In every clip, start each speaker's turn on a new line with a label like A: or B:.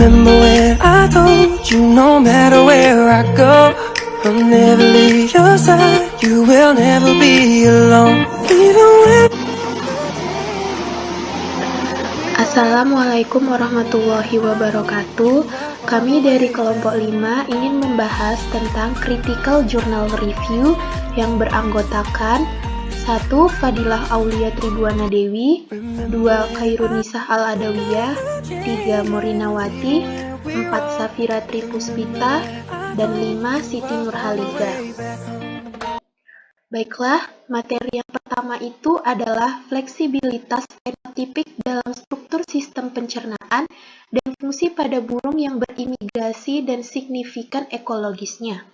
A: Remember when I told you no matter where I go, I'll never leave your side, you will never be alone. Even when
B: Assalamualaikum warahmatullahi wabarakatuh. Kami dari kelompok 5 ingin membahas tentang Critical Journal Review yang beranggotakan 1. Fadilah Aulia Tribuana Dewi, 2. Khairunisah Al-Adawiyah, 3. Morinawati, 4. Safira Tripuspita, dan 5. Siti Nurhaliza. Baiklah, materi yang pertama itu adalah fleksibilitas fenotipik dalam struktur sistem pencernaan dan fungsi pada burung yang berimigrasi dan signifikan ekologisnya.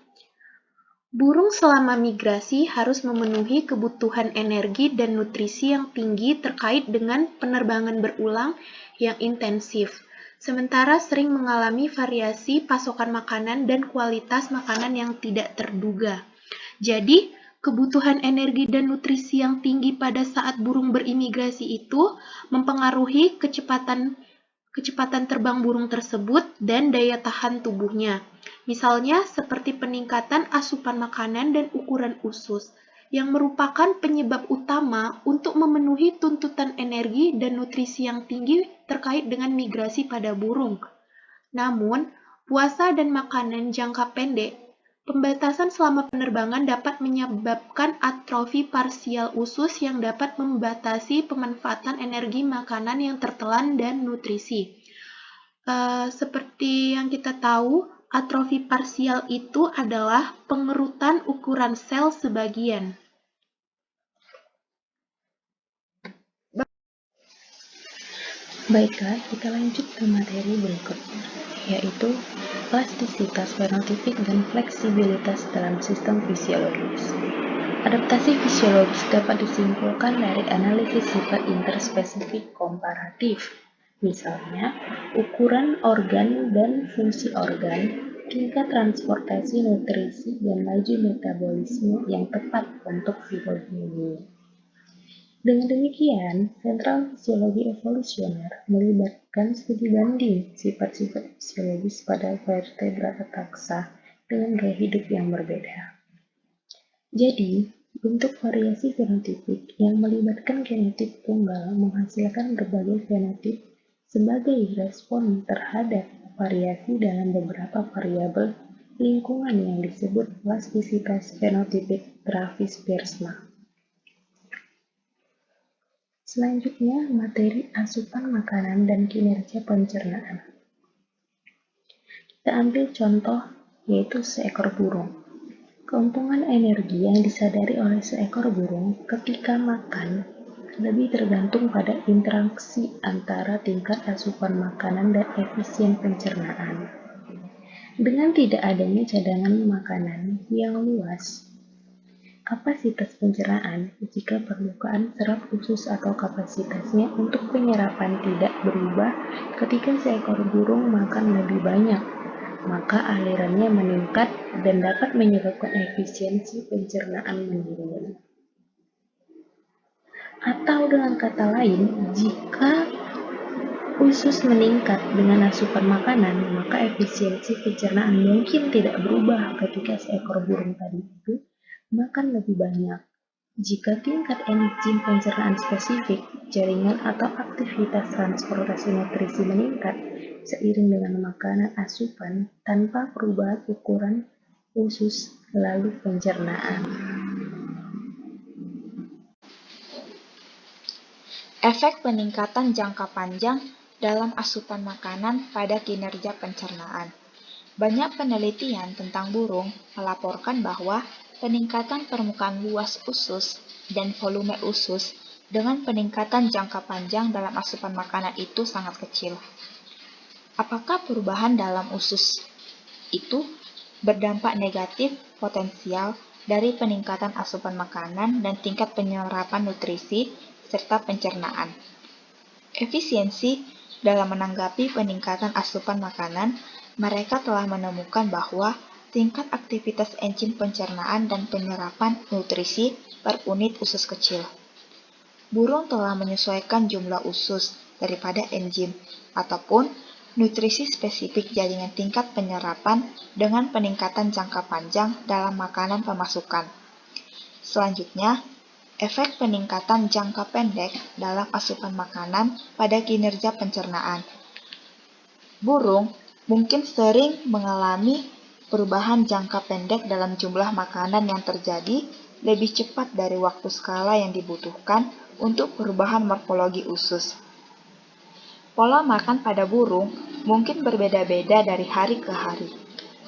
B: Burung selama migrasi harus memenuhi kebutuhan energi dan nutrisi yang tinggi terkait dengan penerbangan berulang yang intensif, sementara sering mengalami variasi pasokan makanan dan kualitas makanan yang tidak terduga. Jadi, kebutuhan energi dan nutrisi yang tinggi pada saat burung berimigrasi itu mempengaruhi kecepatan terbang burung tersebut dan daya tahan tubuhnya. Misalnya seperti peningkatan asupan makanan dan ukuran usus, yang merupakan penyebab utama untuk memenuhi tuntutan energi dan nutrisi yang tinggi terkait dengan migrasi pada burung. Namun, puasa dan makanan jangka pendek, pembatasan selama penerbangan dapat menyebabkan atrofi parsial usus yang dapat membatasi pemanfaatan energi makanan yang tertelan dan nutrisi. Seperti yang kita tahu, atrofi parsial itu adalah pengerutan ukuran sel sebagian.
C: Baiklah, kita lanjut ke materi berikutnya, yaitu plastisitas fenotipik dan fleksibilitas dalam sistem fisiologis. Adaptasi fisiologis dapat disimpulkan dari analisis sifat interspesifik komparatif, misalnya ukuran organ dan fungsi organ, tingkat transportasi nutrisi, dan laju metabolisme yang tepat untuk filogeni. Dengan demikian, sentral fisiologi evolusioner melibatkan studi banding sifat-sifat fisiologis pada vertebrata taksa dengan gaya hidup yang berbeda. Jadi, bentuk variasi fenotipik yang melibatkan genotip tunggal menghasilkan berbagai fenotip sebagai respon terhadap variasi dalam beberapa variabel lingkungan yang disebut plastisitas fenotipik Travis-Biersma. Selanjutnya, materi asupan makanan dan kinerja pencernaan. Kita ambil contoh, yaitu seekor burung. Keuntungan energi yang disadari oleh seekor burung ketika makan lebih tergantung pada interaksi antara tingkat asupan makanan dan efisien pencernaan. Dengan tidak adanya cadangan makanan yang luas, kapasitas pencernaan jika permukaan serat usus atau kapasitasnya untuk penyerapan tidak berubah ketika seekor burung makan lebih banyak, maka alirannya meningkat dan dapat menyebabkan efisiensi pencernaan menurun. Atau dengan kata lain, jika usus meningkat dengan asupan makanan, maka efisiensi pencernaan mungkin tidak berubah ketika seekor burung tadi itu makan lebih banyak. Jika tingkat enzim pencernaan spesifik, jaringan atau aktivitas transportasi nutrisi meningkat seiring dengan makanan asupan tanpa perubahan ukuran usus lalu pencernaan.
D: Efek peningkatan jangka panjang dalam asupan makanan pada kinerja pencernaan. Banyak penelitian tentang burung melaporkan bahwa peningkatan permukaan luas usus dan volume usus dengan peningkatan jangka panjang dalam asupan makanan itu sangat kecil. Apakah perubahan dalam usus itu berdampak negatif potensial dari peningkatan asupan makanan dan tingkat penyerapan nutrisi serta pencernaan? Efisiensi dalam menanggapi peningkatan asupan makanan, mereka telah menemukan bahwa tingkat aktivitas enzim pencernaan dan penyerapan nutrisi per unit usus kecil. Burung telah menyesuaikan jumlah usus daripada enzim, ataupun nutrisi spesifik jaringan tingkat penyerapan dengan peningkatan jangka panjang dalam makanan pemasukan. Selanjutnya, efek peningkatan jangka pendek dalam asupan makanan pada kinerja pencernaan. Burung mungkin sering mengalami perubahan jangka pendek dalam jumlah makanan yang terjadi lebih cepat dari waktu skala yang dibutuhkan untuk perubahan morfologi usus. Pola makan pada burung mungkin berbeda-beda dari hari ke hari.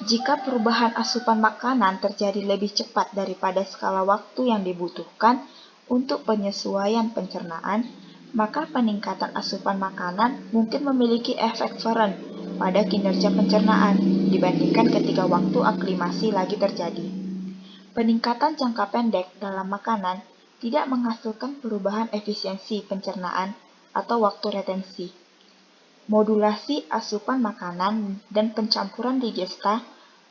D: Jika perubahan asupan makanan terjadi lebih cepat daripada skala waktu yang dibutuhkan untuk penyesuaian pencernaan, maka peningkatan asupan makanan mungkin memiliki efek feren pada kinerja pencernaan dibandingkan ketika waktu aklimasi lagi terjadi. Peningkatan jangka pendek dalam makanan tidak menghasilkan perubahan efisiensi pencernaan atau waktu retensi. Modulasi asupan makanan dan pencampuran digesta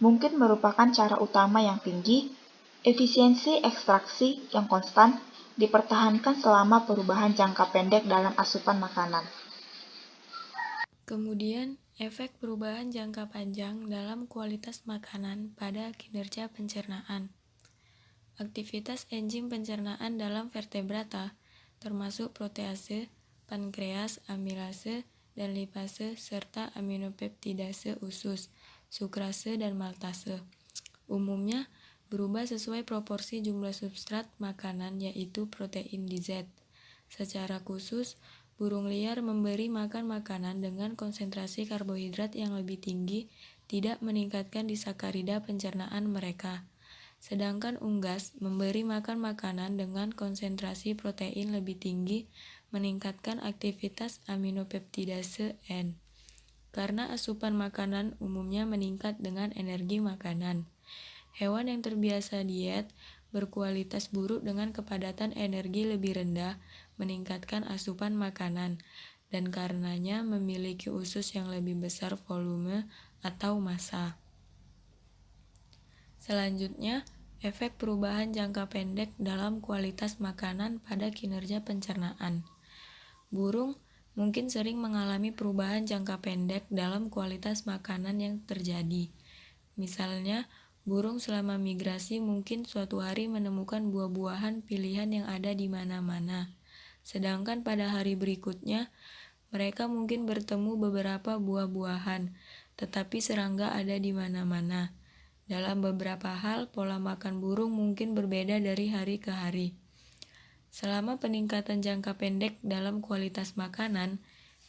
D: mungkin merupakan cara utama yang tinggi. Efisiensi ekstraksi yang konstan dipertahankan selama perubahan jangka pendek dalam asupan makanan.
E: Kemudian, efek perubahan jangka panjang dalam kualitas makanan pada kinerja pencernaan. Aktivitas enzim pencernaan dalam vertebrata, termasuk protease, pankreas, amilase, dan lipase, serta aminopeptidase usus, sukrase, dan maltase. Umumnya, berubah sesuai proporsi jumlah substrat makanan, yaitu protein di Z. Secara khusus, burung liar memberi makan makanan dengan konsentrasi karbohidrat yang lebih tinggi tidak meningkatkan disakarida pencernaan mereka. Sedangkan unggas memberi makan makanan dengan konsentrasi protein lebih tinggi meningkatkan aktivitas aminopeptidase N. Karena asupan makanan umumnya meningkat dengan energi makanan. Hewan yang terbiasa diet berkualitas buruk dengan kepadatan energi lebih rendah meningkatkan asupan makanan dan karenanya memiliki usus yang lebih besar volume atau massa. Selanjutnya, efek perubahan jangka pendek dalam kualitas makanan pada kinerja pencernaan. Burung mungkin sering mengalami perubahan jangka pendek dalam kualitas makanan yang terjadi. Misalnya, burung selama migrasi mungkin suatu hari menemukan buah-buahan pilihan yang ada di mana-mana. Sedangkan pada hari berikutnya, mereka mungkin bertemu beberapa buah-buahan, tetapi serangga ada di mana-mana. Dalam beberapa hal, pola makan burung mungkin berbeda dari hari ke hari. Selama peningkatan jangka pendek dalam kualitas makanan,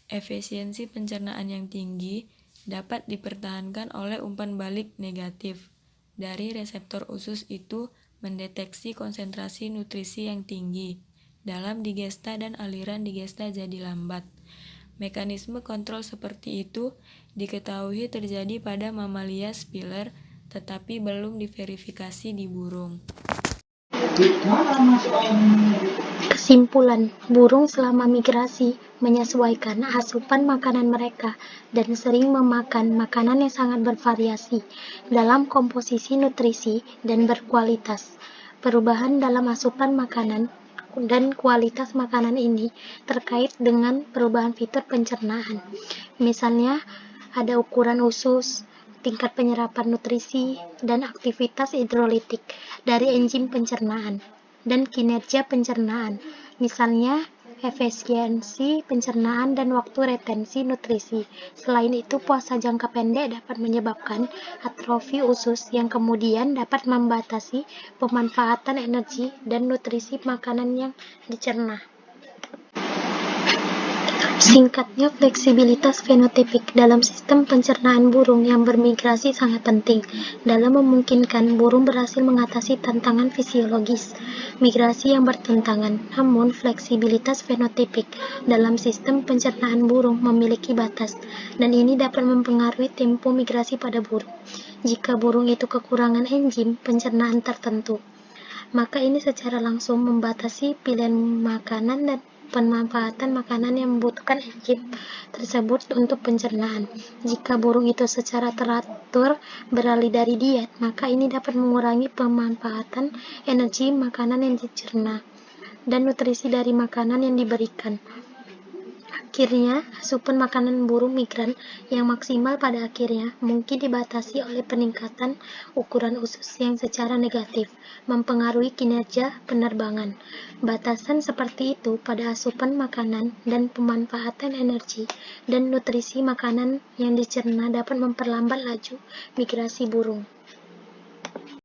E: efisiensi pencernaan yang tinggi dapat dipertahankan oleh umpan balik negatif dari reseptor usus itu mendeteksi konsentrasi nutrisi yang tinggi dalam digesta dan aliran digesta jadi lambat. Mekanisme kontrol seperti itu diketahui terjadi pada mamalia spiller tetapi belum diverifikasi di burung.
B: Kesimpulan, burung selama migrasi menyesuaikan asupan makanan mereka dan sering memakan makanan yang sangat bervariasi dalam komposisi nutrisi dan berkualitas. Perubahan dalam asupan makanan dan kualitas makanan ini terkait dengan perubahan fitur pencernaan. Misalnya, ada ukuran usus, tingkat penyerapan nutrisi, dan aktivitas hidrolitik dari enzim pencernaan dan kinerja pencernaan, misalnya efisiensi pencernaan dan waktu retensi nutrisi. Selain itu, puasa jangka pendek dapat menyebabkan atrofi usus yang kemudian dapat membatasi pemanfaatan energi dan nutrisi makanan yang dicerna. Singkatnya, fleksibilitas fenotipik dalam sistem pencernaan burung yang bermigrasi sangat penting dalam memungkinkan burung berhasil mengatasi tantangan fisiologis migrasi yang bertentangan. Namun, fleksibilitas fenotipik dalam sistem pencernaan burung memiliki batas, dan ini dapat mempengaruhi tempo migrasi pada burung. Jika burung itu kekurangan enzim pencernaan tertentu, maka ini secara langsung membatasi pilihan makanan dan pemanfaatan makanan yang membutuhkan enzim tersebut untuk pencernaan. Jika burung itu secara teratur beralih dari diet, maka ini dapat mengurangi pemanfaatan energi makanan yang dicerna dan nutrisi dari makanan yang diberikan.
F: Akhirnya, asupan makanan burung migran yang maksimal pada akhirnya mungkin dibatasi oleh peningkatan ukuran usus yang secara negatif mempengaruhi kinerja penerbangan. Batasan seperti itu pada asupan makanan dan pemanfaatan energi dan nutrisi makanan yang dicerna dapat memperlambat laju migrasi burung.